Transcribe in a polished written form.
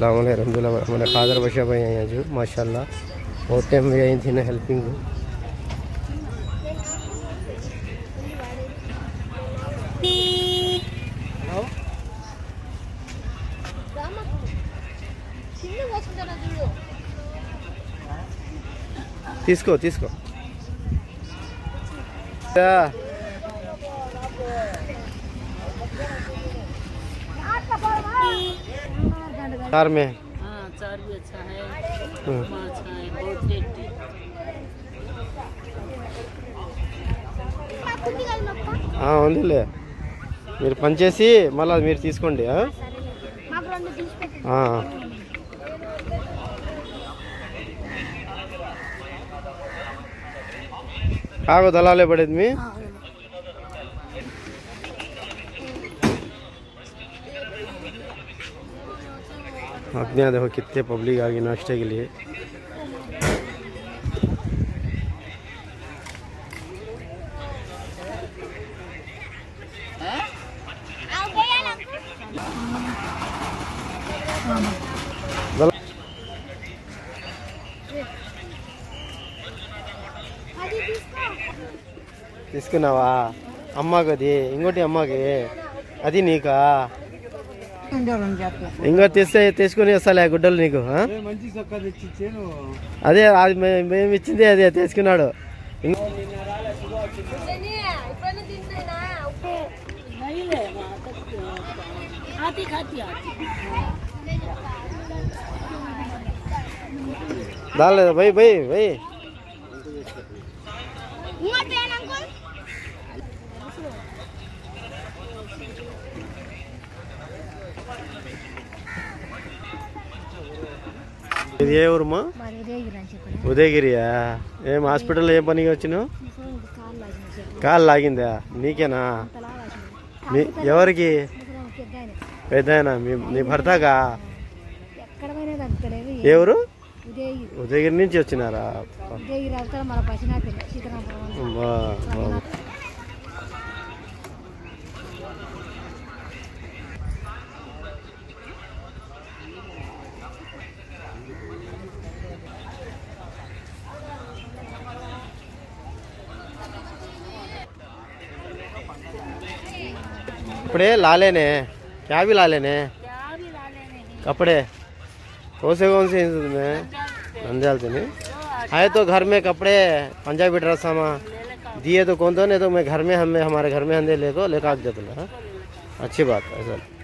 अलहमदुलिल्लाह मैंने खादर बशा भाई हैं जो माशाल्लाह बहुत टाइम में आई थी ना हेल्पिंग తీసుకో తీసుకో चार में हाँ चार भी अच्छा है अच्छा है बहुत टेस्टी ఉందిలే మీరు పనిచేసి మళ్ళీ మీరు తీసుకోండి కాగో దళాలే పడేది మీ अपने यहाँ देखो कितने पब्लिक आ गई नाश्ते के लिए తీసుకున్నావా అమ్మకి అది ఇంకోటి అమ్మకి అది నీకా ఇంకో తీసుకుని వస్తాలే గుడ్డలు నీకు అదే అది మేము ఇచ్చింది అదే తీసుకున్నాడు దాలేదు భయ్ భయ్ భయ్ ఇది ఏ ఊరమ్మా ఉదయగిరియా ఏం హాస్పిటల్ ఏం పనికి వచ్చినావు కాలు లాగిందా నీకేనా ఎవరికి పెద్దనా నీ భర్తగా ఎవరు ఉదయగిరి నుంచి వచ్చినారా कपड़े ला लेने क्या भी ला लेने कपड़े कौन से में नंजाल से नहीं आए तो घर में कपड़े पंजाबी ड्रेस सामा दिए तो कौन तो नहीं तो मैं घर में हमें हमारे घर में अंदर ले को लेकर आ जाता अच्छी बात है सर।